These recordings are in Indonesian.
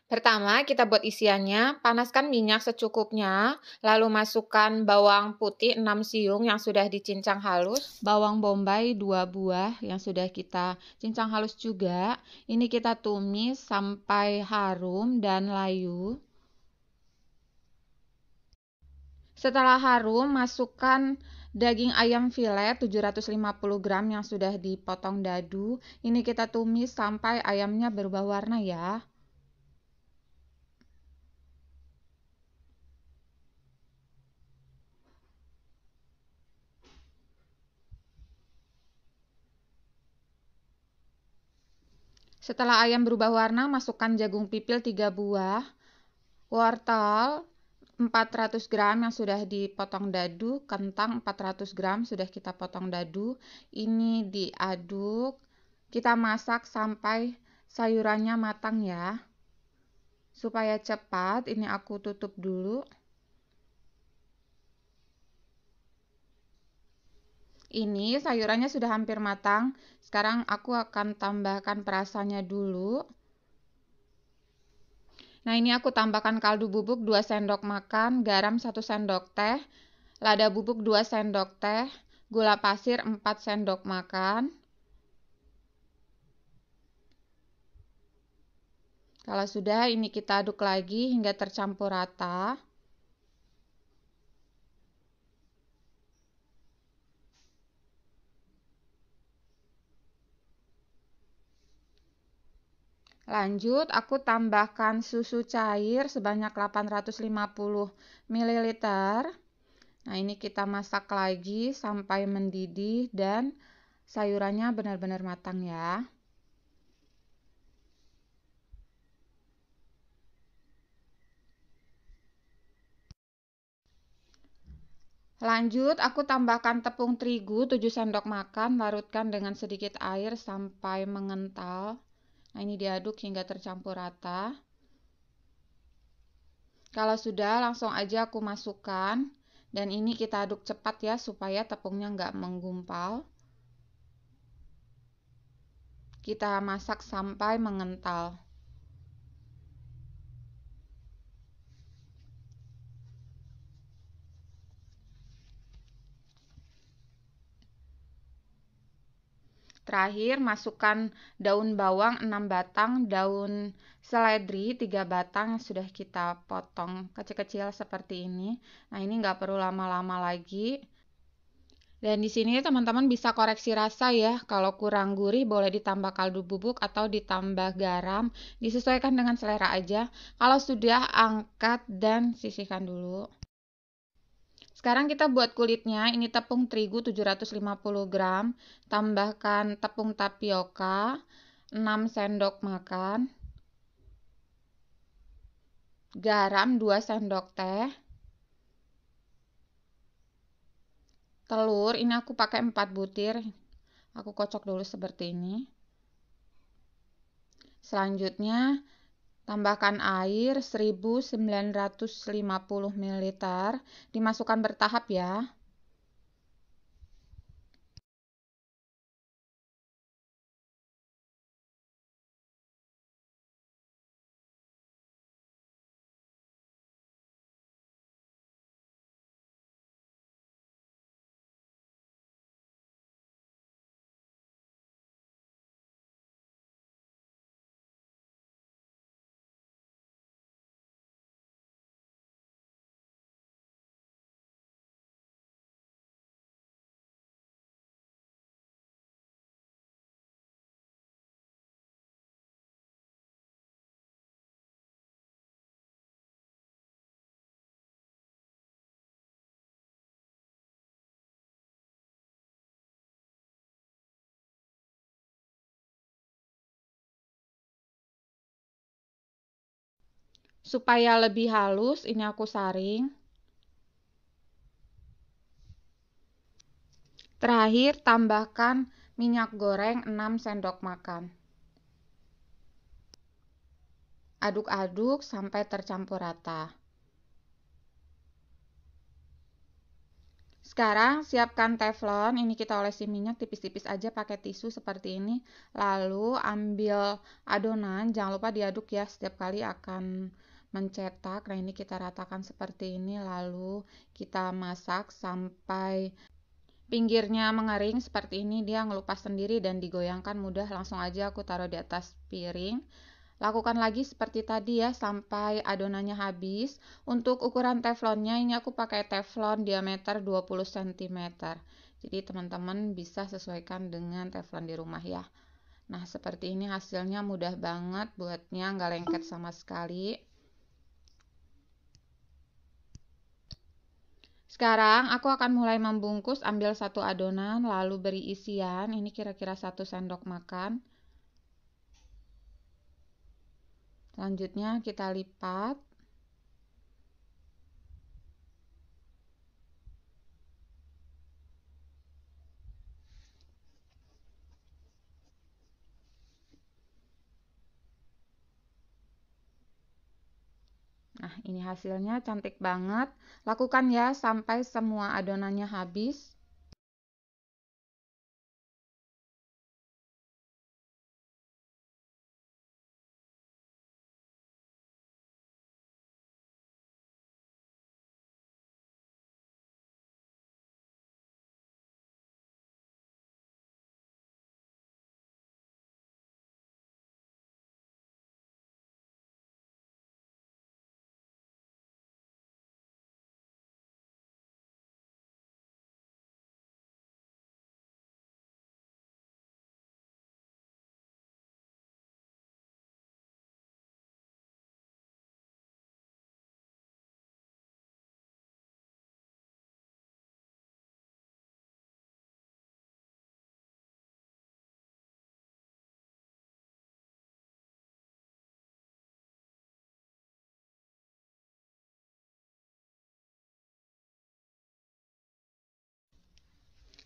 Pertama, kita buat isiannya, panaskan minyak secukupnya, lalu masukkan bawang putih 6 siung yang sudah dicincang halus, bawang bombay 2 buah yang sudah kita cincang halus juga. Ini kita tumis sampai harum dan layu. Setelah harum, masukkan daging ayam filet 750 gram yang sudah dipotong dadu. Ini kita tumis sampai ayamnya berubah warna ya. Setelah ayam berubah warna, masukkan jagung pipil 3 buah, wortel 400 gram yang sudah dipotong dadu, kentang 400 gram sudah kita potong dadu. Ini diaduk, kita masak sampai sayurannya matang ya. Supaya cepat, ini aku tutup dulu. Ini sayurannya sudah hampir matang. Sekarang aku akan tambahkan perasannya dulu. Nah, ini aku tambahkan kaldu bubuk 2 sendok makan, garam 1 sendok teh, lada bubuk 2 sendok teh, gula pasir 4 sendok makan. Kalau sudah, ini kita aduk lagi hingga tercampur rata. Lanjut, aku tambahkan susu cair sebanyak 850 ml. Nah, ini kita masak lagi sampai mendidih dan sayurannya benar-benar matang ya. Lanjut, aku tambahkan tepung terigu 7 sendok makan, larutkan dengan sedikit air sampai mengental. Nah, ini diaduk hingga tercampur rata. Kalau sudah, langsung aja aku masukkan. Dan ini kita aduk cepat ya, supaya tepungnya nggak menggumpal. Kita masak sampai mengental. Terakhir, masukkan daun bawang 6 batang, daun seledri 3 batang yang sudah kita potong kecil-kecil seperti ini. Nah, ini nggak perlu lama-lama lagi. Dan di sini teman-teman bisa koreksi rasa ya. Kalau kurang gurih boleh ditambah kaldu bubuk atau ditambah garam. Disesuaikan dengan selera aja. Kalau sudah, angkat dan sisihkan dulu. Sekarang kita buat kulitnya. Ini tepung terigu 750 gram. Tambahkan tepung tapioka 6 sendok makan. Garam 2 sendok teh. Telur, ini aku pakai 4 butir. Aku kocok dulu seperti ini. Selanjutnya, tambahkan air 1950 ml. Dimasukkan bertahap ya. Supaya lebih halus, ini aku saring. Terakhir, tambahkan minyak goreng 6 sendok makan. Aduk-aduk sampai tercampur rata. Sekarang siapkan teflon, ini kita olesi minyak tipis-tipis aja pakai tisu seperti ini. Lalu ambil adonan, jangan lupa diaduk ya, setiap kali akan mencetak. Nah, ini kita ratakan seperti ini, lalu kita masak sampai pinggirnya mengering seperti ini, dia ngelupas sendiri dan digoyangkan mudah. Langsung aja aku taruh di atas piring. Lakukan lagi seperti tadi ya sampai adonannya habis. Untuk ukuran teflonnya ini aku pakai teflon diameter 20 cm. Jadi teman-teman bisa sesuaikan dengan teflon di rumah ya. Nah, seperti ini hasilnya mudah banget buatnya, nggak lengket sama sekali. Sekarang aku akan mulai membungkus, ambil satu adonan lalu beri isian. Ini kira-kira 1 sendok makan. Selanjutnya kita lipat. Nah, ini hasilnya cantik banget. Lakukan ya sampai semua adonannya habis.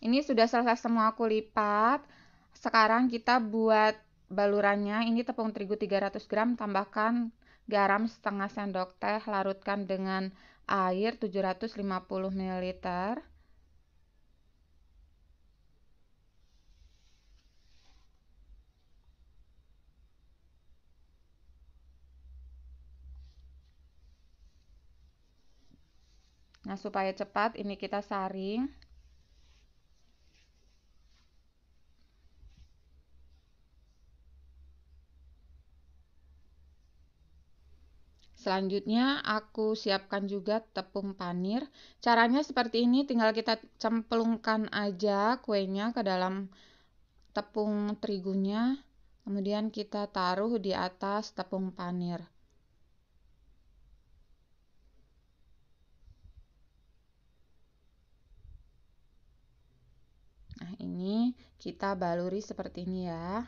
Ini sudah selesai semua aku lipat. Sekarang kita buat balurannya. Ini tepung terigu 300 gram, tambahkan garam setengah sendok teh, larutkan dengan air 750 ml. Nah, supaya cepat ini kita saring. Selanjutnya aku siapkan juga tepung panir. Caranya seperti ini, tinggal kita cemplungkan aja kuenya ke dalam tepung terigunya. Kemudian kita taruh di atas tepung panir. Nah, ini kita baluri seperti ini ya.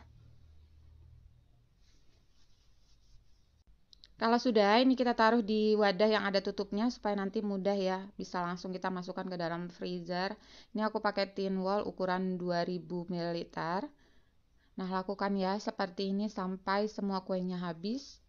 Kalau sudah, ini kita taruh di wadah yang ada tutupnya supaya nanti mudah ya. Bisa langsung kita masukkan ke dalam freezer. Ini aku pakai tin wall ukuran 2000 ml. Nah, lakukan ya seperti ini sampai semua kuenya habis.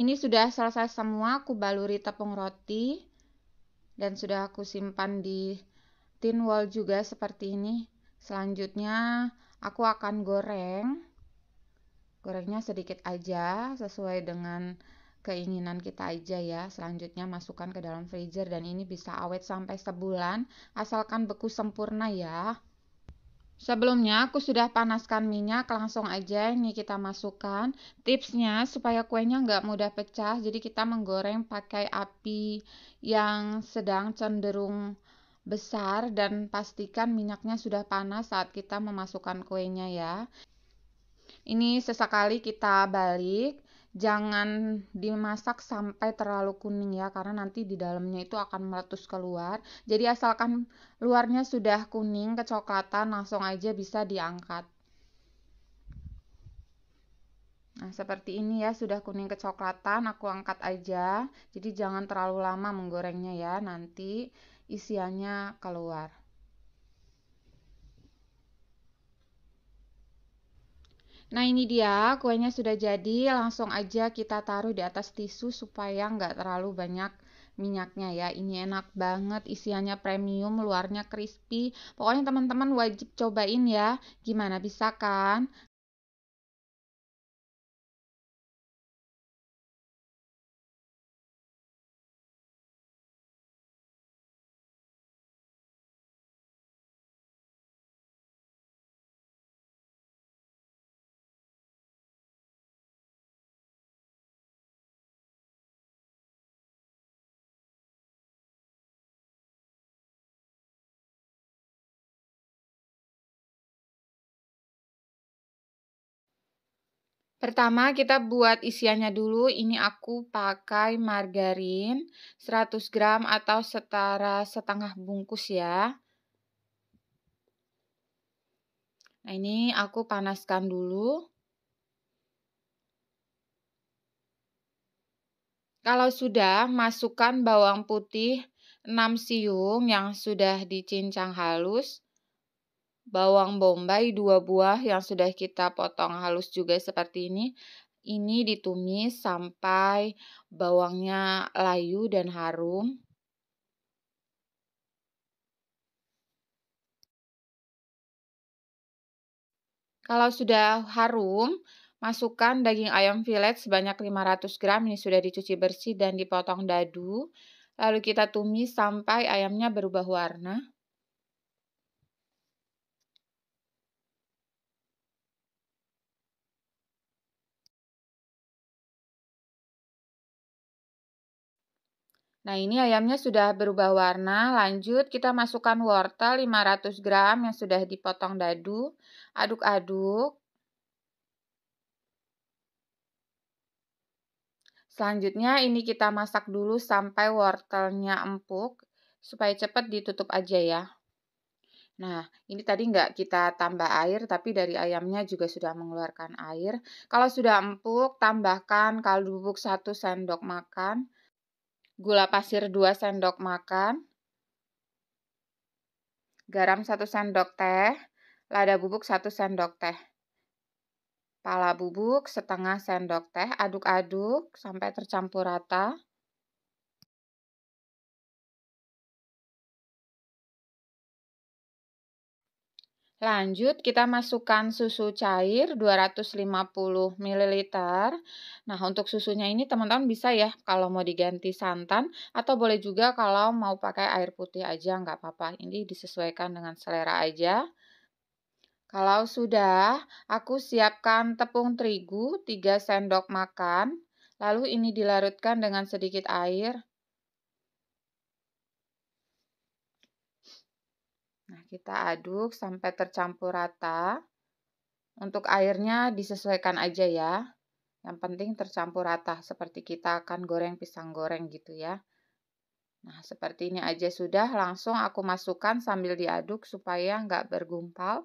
Ini sudah selesai semua, aku baluri tepung roti dan sudah aku simpan di tin wall juga seperti ini. Selanjutnya aku akan goreng. Gorengnya sedikit aja sesuai dengan keinginan kita aja ya. Selanjutnya masukkan ke dalam freezer dan ini bisa awet sampai sebulan asalkan beku sempurna ya. Sebelumnya aku sudah panaskan minyak, langsung aja ini kita masukkan. Tipsnya supaya kuenya nggak mudah pecah, jadi kita menggoreng pakai api yang sedang cenderung besar dan pastikan minyaknya sudah panas saat kita memasukkan kuenya ya. Ini sesekali kita balik, jangan dimasak sampai terlalu kuning ya, karena nanti di dalamnya itu akan meletus keluar. Jadi asalkan luarnya sudah kuning kecoklatan, langsung aja bisa diangkat. Nah, seperti ini ya, sudah kuning kecoklatan, aku angkat aja. Jadi jangan terlalu lama menggorengnya ya, nanti isiannya keluar. Nah ini dia kuenya sudah jadi, langsung aja kita taruh di atas tisu supaya nggak terlalu banyak minyaknya ya. Ini enak banget, isiannya premium, luarnya crispy. Pokoknya teman-teman wajib cobain ya. Gimana, bisa kan? Pertama kita buat isiannya dulu. Ini aku pakai margarin 100 gram atau setara setengah bungkus ya. Nah ini aku panaskan dulu. Kalau sudah, masukkan bawang putih 6 siung yang sudah dicincang halus. Bawang bombay 2 buah yang sudah kita potong halus juga seperti ini. Ini ditumis sampai bawangnya layu dan harum. Kalau sudah harum, masukkan daging ayam filet sebanyak 500 gram. Ini sudah dicuci bersih dan dipotong dadu. Lalu kita tumis sampai ayamnya berubah warna. Nah, ini ayamnya sudah berubah warna. Lanjut, kita masukkan wortel 500 gram yang sudah dipotong dadu. Aduk-aduk. Selanjutnya, ini kita masak dulu sampai wortelnya empuk, supaya cepat ditutup aja ya. Nah, ini tadi nggak kita tambah air, tapi dari ayamnya juga sudah mengeluarkan air. Kalau sudah empuk, tambahkan kaldu bubuk 1 sendok makan, gula pasir 2 sendok makan, garam 1 sendok teh, lada bubuk 1 sendok teh, pala bubuk setengah sendok teh, aduk-aduk sampai tercampur rata. Lanjut, kita masukkan susu cair 250 ml. Nah, untuk susunya ini teman-teman bisa ya kalau mau diganti santan atau boleh juga kalau mau pakai air putih aja nggak apa-apa. Ini disesuaikan dengan selera aja. Kalau sudah, aku siapkan tepung terigu 3 sendok makan. Lalu ini dilarutkan dengan sedikit air. Nah, kita aduk sampai tercampur rata. Untuk airnya disesuaikan aja ya. Yang penting tercampur rata seperti kita akan goreng pisang goreng gitu ya. Nah, seperti ini aja sudah. Langsung aku masukkan sambil diaduk supaya nggak bergumpal.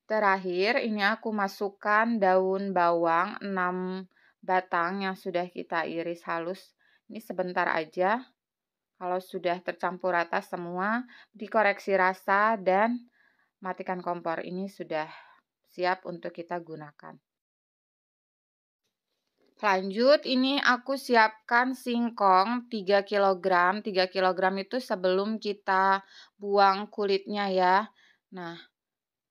Terakhir, ini aku masukkan daun bawang 6 batang yang sudah kita iris halus. Ini sebentar aja. Kalau sudah tercampur rata semua, dikoreksi rasa dan matikan kompor. Ini sudah siap untuk kita gunakan. Lanjut, ini aku siapkan singkong 3 kg. 3 kg itu sebelum kita buang kulitnya ya. Nah,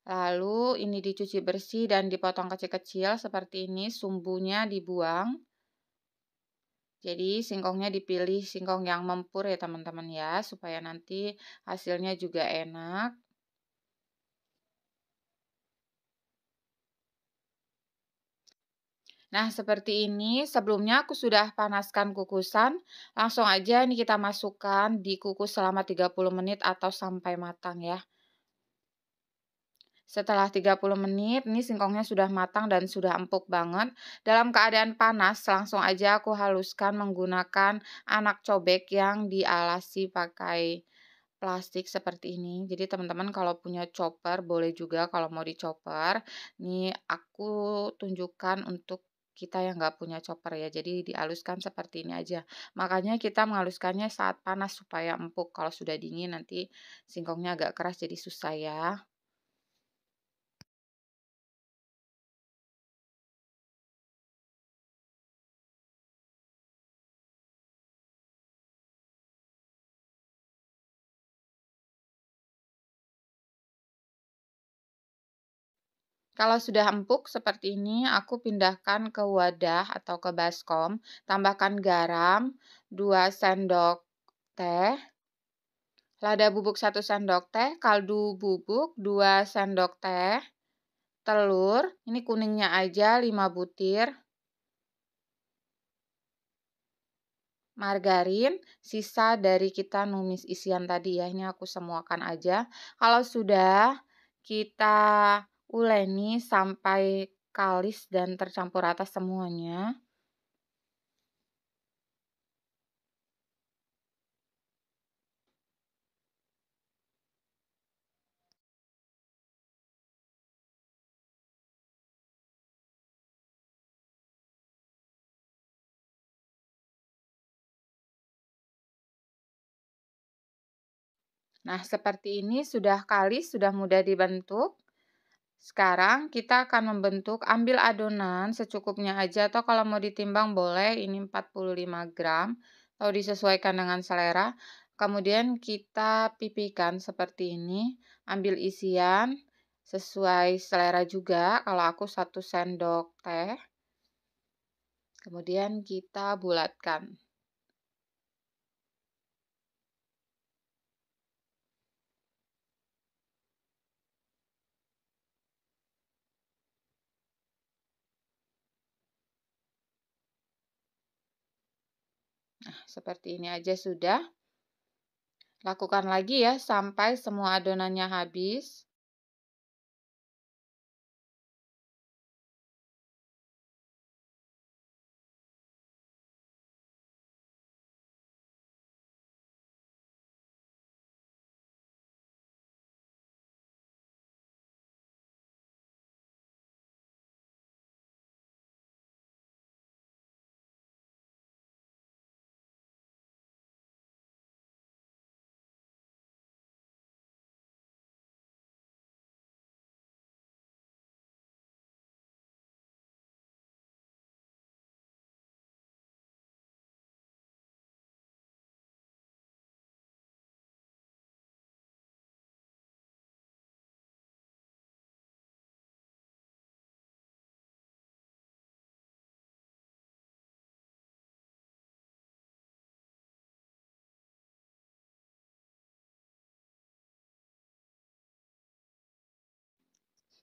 lalu ini dicuci bersih dan dipotong kecil-kecil seperti ini, sumbunya dibuang. Jadi singkongnya dipilih singkong yang mempur ya teman-teman ya, supaya nanti hasilnya juga enak. Nah, seperti ini. Sebelumnya aku sudah panaskan kukusan. Langsung aja ini kita masukkan, dikukus selama 30 menit atau sampai matang ya. Setelah 30 menit, ini singkongnya sudah matang dan sudah empuk banget. Dalam keadaan panas, langsung aja aku haluskan menggunakan anak cobek yang dialasi pakai plastik seperti ini. Jadi teman-teman kalau punya chopper boleh juga kalau mau dichopper. Ini aku tunjukkan untuk kita yang nggak punya chopper ya. Jadi dihaluskan seperti ini aja. Makanya kita menghaluskannya saat panas supaya empuk. Kalau sudah dingin nanti singkongnya agak keras jadi susah ya. Kalau sudah empuk seperti ini, aku pindahkan ke wadah atau ke baskom, tambahkan garam 2 sendok teh, lada bubuk 1 sendok teh, kaldu bubuk 2 sendok teh, telur, ini kuningnya aja 5 butir, margarin, sisa dari kita numis isian tadi ya, ini aku semuakan aja. Kalau sudah, kita uleni sampai kalis dan tercampur rata semuanya. Nah, seperti ini sudah kalis, sudah mudah dibentuk. Sekarang kita akan membentuk, ambil adonan secukupnya aja atau kalau mau ditimbang boleh, ini 45 gram atau disesuaikan dengan selera. Kemudian kita pipihkan seperti ini, ambil isian sesuai selera juga, kalau aku 1 sendok teh. Kemudian kita bulatkan. Nah, seperti ini aja sudah. Lakukan lagi ya sampai semua adonannya habis.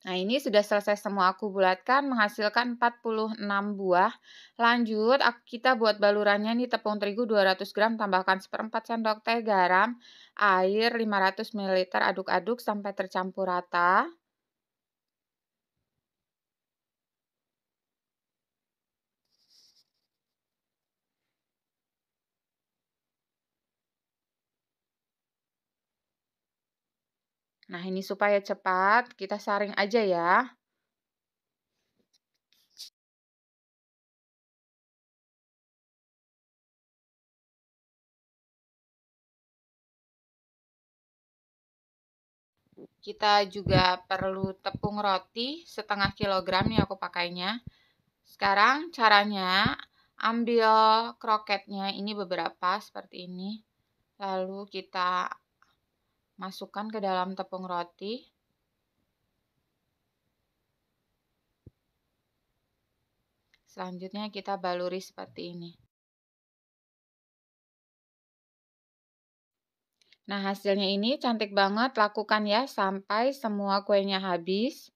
Nah, ini sudah selesai semua aku bulatkan, menghasilkan 46 buah. Lanjut, kita buat balurannya nih, tepung terigu 200 gram, tambahkan 1/4 sendok teh garam, air 500 ml, aduk-aduk sampai tercampur rata. Nah, ini supaya cepat, kita saring aja ya. Kita juga perlu tepung roti setengah kilogram nih aku pakainya. Sekarang caranya, ambil kroketnya ini beberapa seperti ini. Lalu kita masukkan ke dalam tepung roti. Selanjutnya kita baluri seperti ini. Nah, hasilnya ini cantik banget. Lakukan ya sampai semua kuenya habis.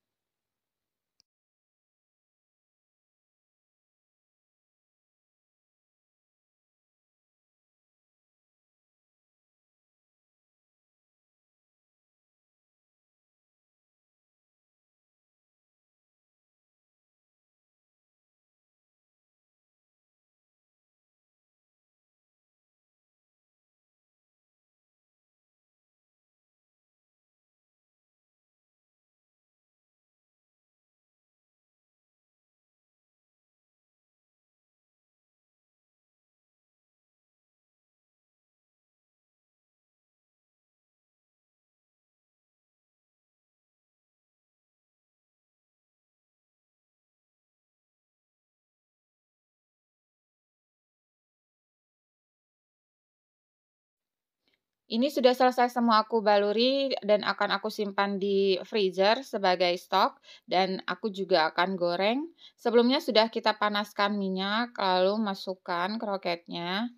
Ini sudah selesai semua aku baluri dan akan aku simpan di freezer sebagai stok dan aku juga akan goreng. Sebelumnya sudah kita panaskan minyak, lalu masukkan kroketnya.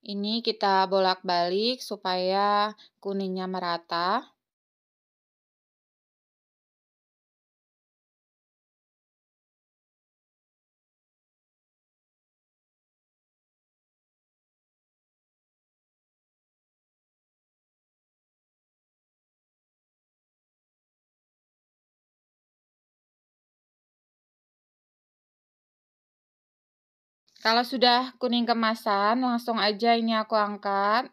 Ini kita bolak-balik supaya kuningnya merata. Kalau sudah kuning kemasan, langsung aja ini aku angkat.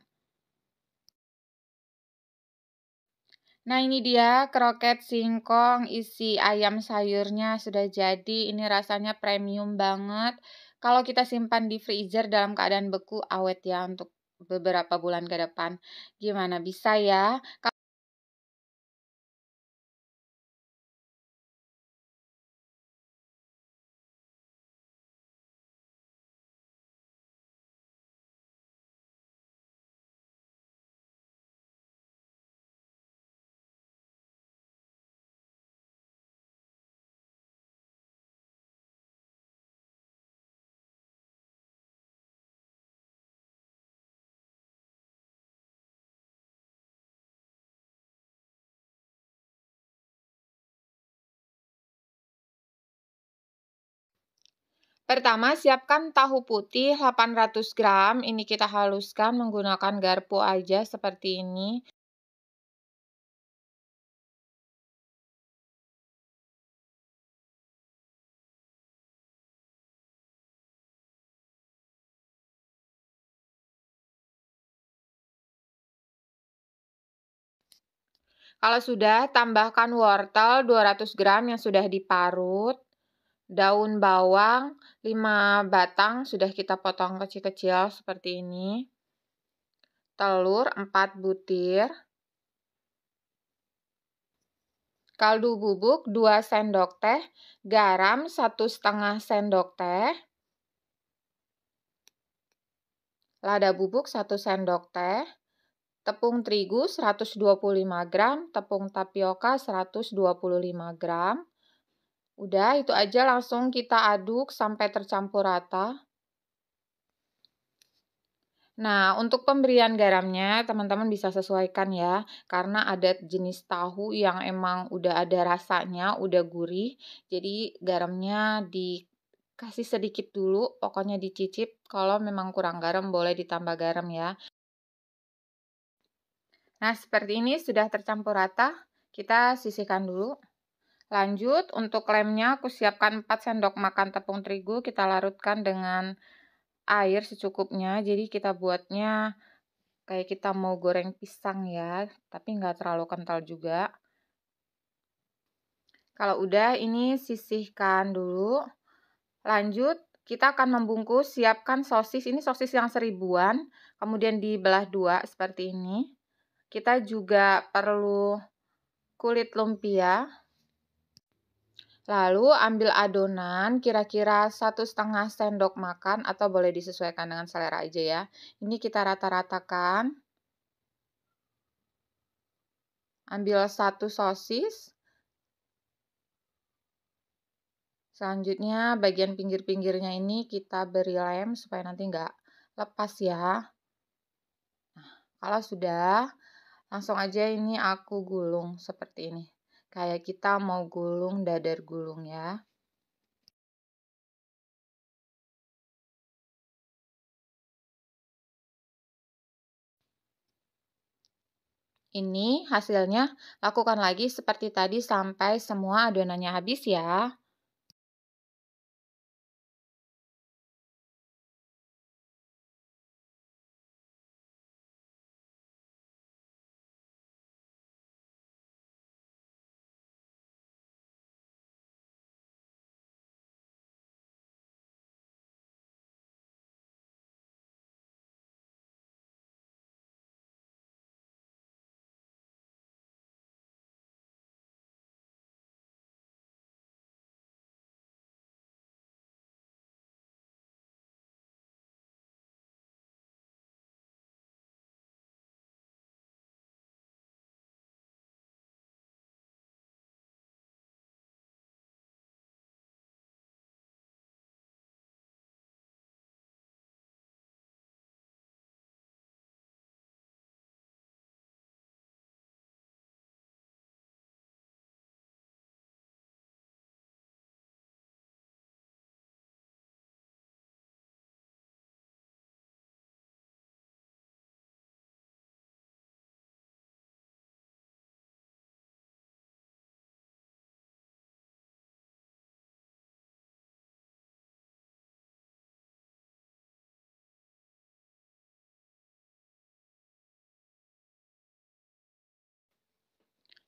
Nah, ini dia kroket singkong isi ayam sayurnya sudah jadi. Ini rasanya premium banget. Kalau kita simpan di freezer dalam keadaan beku, awet ya untuk beberapa bulan ke depan. Gimana bisa ya? Pertama, siapkan tahu putih 800 gram. Ini kita haluskan menggunakan garpu aja seperti ini. Kalau sudah, tambahkan wortel 200 gram yang sudah diparut. Daun bawang 5 batang sudah kita potong kecil-kecil seperti ini. Telur 4 butir. Kaldu bubuk 2 sendok teh. Garam 1,5 sendok teh. Lada bubuk 1 sendok teh. Tepung terigu 125 gram. Tepung tapioka 125 gram. Udah, itu aja langsung kita aduk sampai tercampur rata. Nah, untuk pemberian garamnya, teman-teman bisa sesuaikan ya, karena ada jenis tahu yang emang udah ada rasanya, udah gurih, jadi garamnya dikasih sedikit dulu, pokoknya dicicip, kalau memang kurang garam boleh ditambah garam ya. Nah, seperti ini sudah tercampur rata, kita sisihkan dulu. Lanjut, untuk lemnya aku siapkan 4 sendok makan tepung terigu, kita larutkan dengan air secukupnya, jadi kita buatnya kayak kita mau goreng pisang ya, tapi nggak terlalu kental juga. Kalau udah, ini sisihkan dulu. Lanjut, Kita akan membungkus, siapkan sosis, ini sosis yang 1000-an, kemudian dibelah 2 seperti ini. Kita juga perlu kulit lumpia. Lalu ambil adonan kira-kira 1,5 sendok makan atau boleh disesuaikan dengan selera aja ya. Ini kita rata-ratakan. Ambil 1 sosis. Selanjutnya bagian pinggir-pinggirnya ini kita beri lem supaya nanti nggak lepas ya. Nah, kalau sudah, langsung aja ini aku gulung seperti ini. Kayak kita mau gulung dadar gulung ya. Ini hasilnya, lakukan lagi seperti tadi sampai semua adonannya habis ya.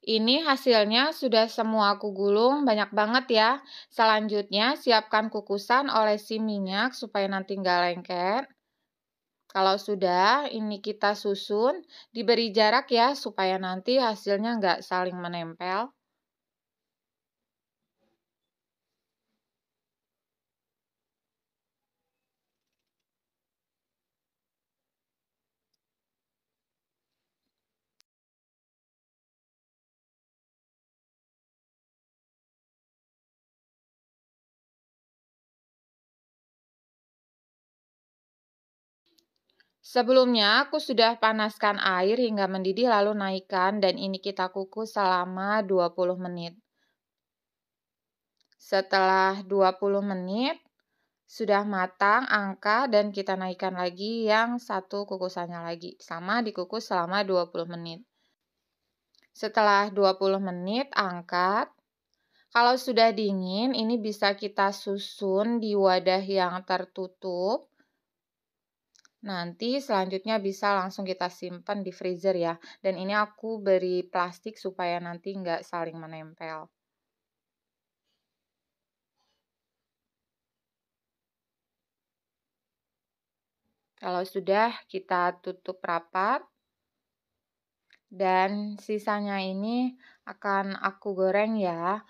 Ini hasilnya sudah semua aku gulung, banyak banget ya. Selanjutnya siapkan kukusan, olesi minyak supaya nanti nggak lengket. Kalau sudah, ini kita susun, diberi jarak ya supaya nanti hasilnya nggak saling menempel. Sebelumnya, aku sudah panaskan air hingga mendidih lalu naikkan dan ini kita kukus selama 20 menit. Setelah 20 menit, sudah matang, angkat dan kita naikkan lagi yang satu kukusannya lagi. Sama dikukus selama 20 menit. Setelah 20 menit, angkat. Kalau sudah dingin, ini bisa kita susun di wadah yang tertutup. Nanti selanjutnya bisa langsung kita simpan di freezer ya. Dan ini aku beri plastik supaya nanti nggak saling menempel. Kalau sudah, kita tutup rapat. Dan sisanya ini akan aku goreng ya.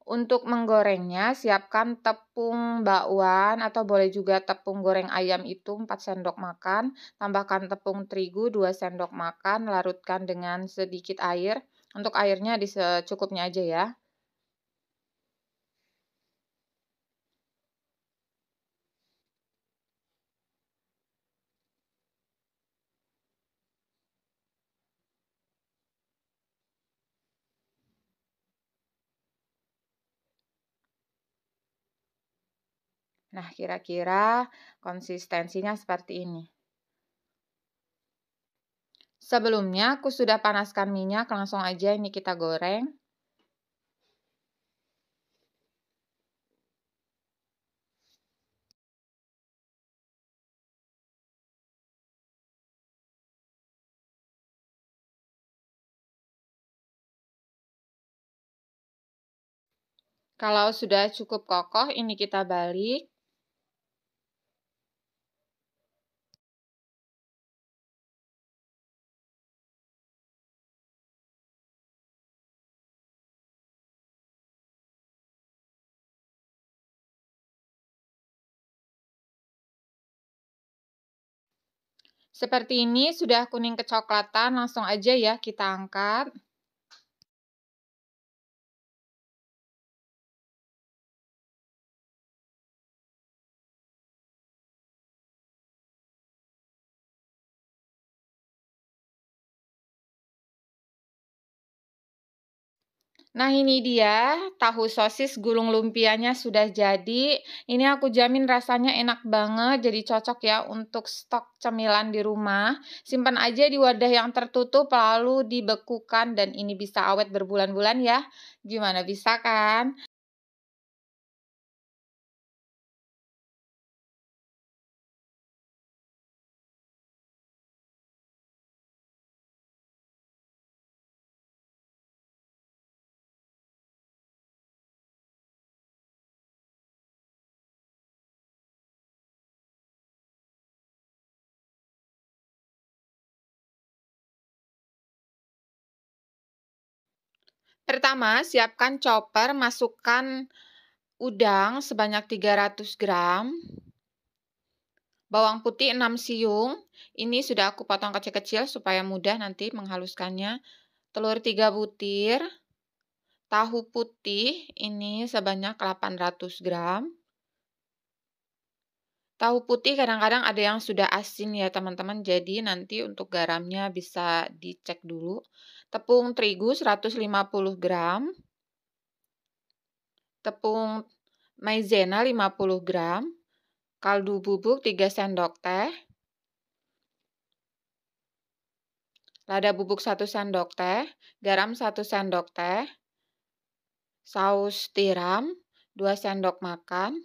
Untuk menggorengnya, siapkan tepung bakwan atau boleh juga tepung goreng ayam itu 4 sendok makan. Tambahkan tepung terigu 2 sendok makan, larutkan dengan sedikit air. Untuk airnya secukupnya aja ya. Nah, kira-kira konsistensinya seperti ini. Sebelumnya aku sudah panaskan minyak, langsung aja ini kita goreng. Kalau sudah cukup kokoh, ini kita balik. Seperti ini sudah kuning kecoklatan, langsung aja ya kita angkat. Nah, ini dia tahu sosis gulung lumpianya sudah jadi. Ini aku jamin rasanya enak banget, jadi cocok ya untuk stok cemilan di rumah. Simpan aja di wadah yang tertutup lalu dibekukan dan ini bisa awet berbulan-bulan ya. Gimana, bisa kan? Pertama, siapkan chopper, masukkan udang sebanyak 300 gram, bawang putih 6 siung, ini sudah aku potong kecil-kecil supaya mudah nanti menghaluskannya, telur 3 butir, tahu putih ini sebanyak 800 gram. Tahu putih kadang-kadang ada yang sudah asin ya teman-teman, jadi nanti untuk garamnya bisa dicek dulu. Tepung terigu 150 gram, tepung maizena 50 gram, kaldu bubuk 3 sendok teh, lada bubuk 1 sendok teh, garam 1 sendok teh, saus tiram 2 sendok makan,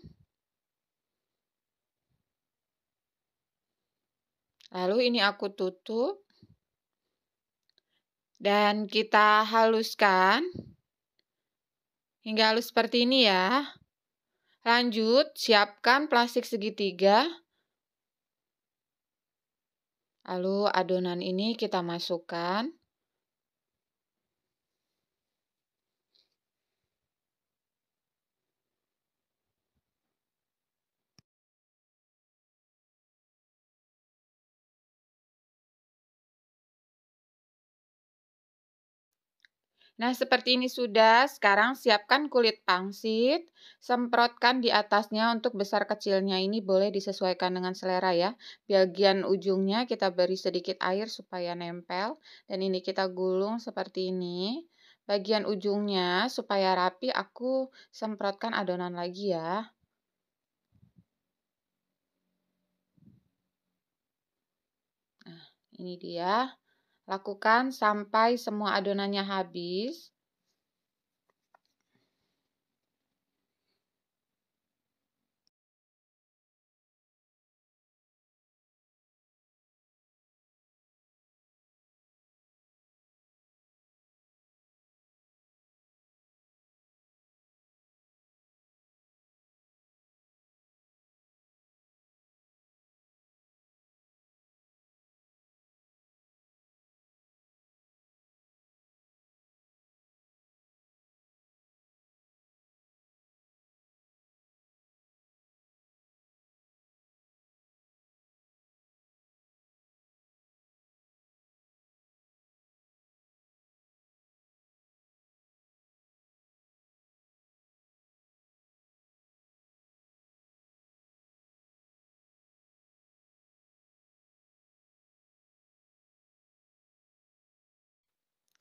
lalu ini aku tutup, dan kita haluskan hingga halus seperti ini ya. Lanjut, siapkan plastik segitiga. Lalu adonan ini kita masukkan. Nah, seperti ini sudah. Sekarang siapkan kulit pangsit, semprotkan di atasnya. Untuk besar kecilnya ini boleh disesuaikan dengan selera ya. Bagian ujungnya kita beri sedikit air supaya nempel, dan ini kita gulung seperti ini. Bagian ujungnya supaya rapi aku semprotkan adonan lagi ya. Nah, ini dia. Lakukan sampai semua adonannya habis.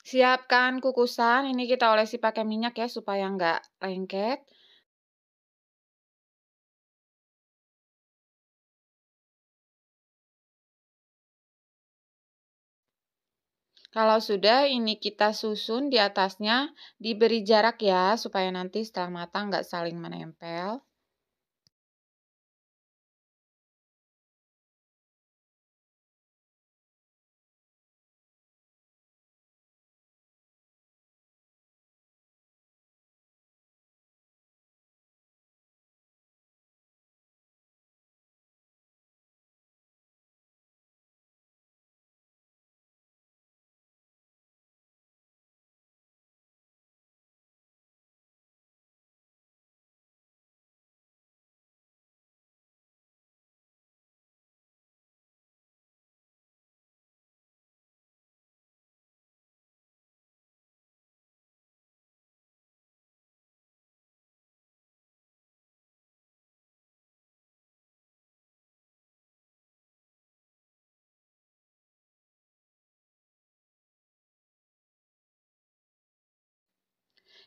Siapkan kukusan, ini kita olesi pakai minyak ya supaya nggak lengket. Kalau sudah, ini kita susun di atasnya, diberi jarak ya supaya nanti setelah matang nggak saling menempel.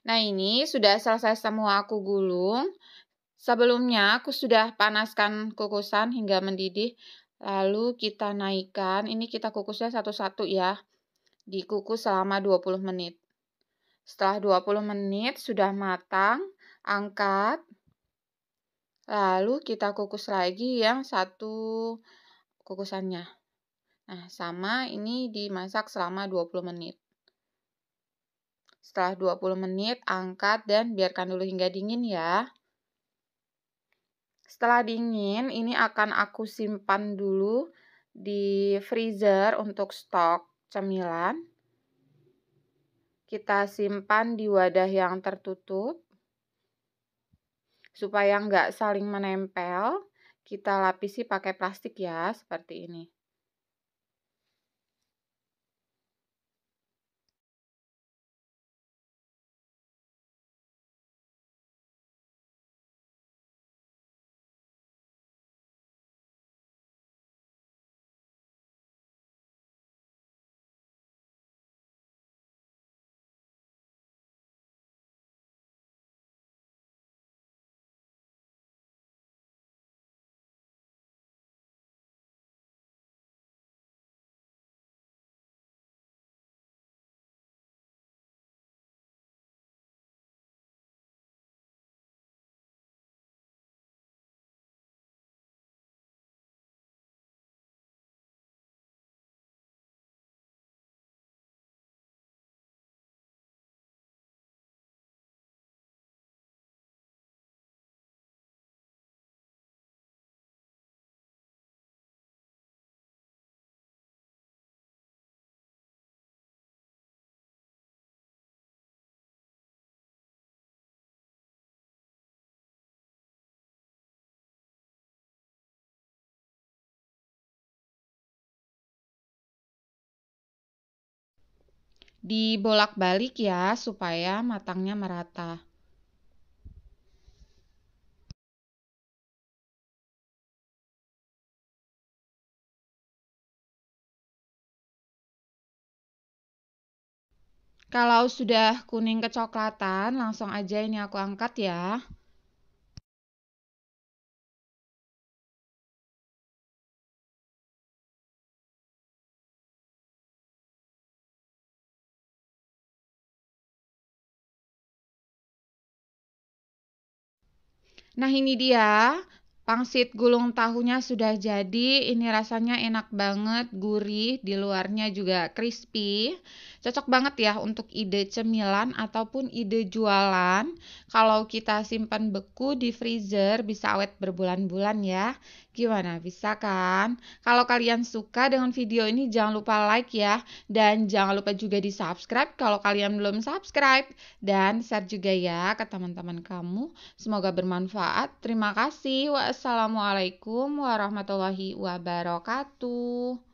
Nah, ini sudah selesai semua aku gulung. Sebelumnya aku sudah panaskan kukusan hingga mendidih. Lalu kita naikkan, ini kita kukusnya satu-satu ya. Dikukus selama 20 menit. Setelah 20 menit sudah matang, angkat. Lalu kita kukus lagi yang satu kukusannya. Nah, sama ini dimasak selama 20 menit. Setelah 20 menit, angkat dan biarkan dulu hingga dingin ya. Setelah dingin, ini akan aku simpan dulu di freezer untuk stok cemilan. Kita simpan di wadah yang tertutup. Supaya nggak saling menempel, kita lapisi pakai plastik ya, seperti ini. Dibolak-balik ya, supaya matangnya merata. Kalau sudah kuning kecoklatan, langsung aja ini aku angkat ya. Nah, ini dia pangsit gulung tahunya sudah jadi. Ini rasanya enak banget, gurih, di luarnya juga crispy. Cocok banget ya untuk ide cemilan ataupun ide jualan. Kalau kita simpan beku di freezer bisa awet berbulan-bulan ya. Gimana? Bisa kan? Kalau kalian suka dengan video ini jangan lupa like ya. Dan jangan lupa juga di subscribe kalau kalian belum subscribe. Dan share juga ya ke teman-teman kamu. Semoga bermanfaat. Terima kasih. Wassalamualaikum warahmatullahi wabarakatuh.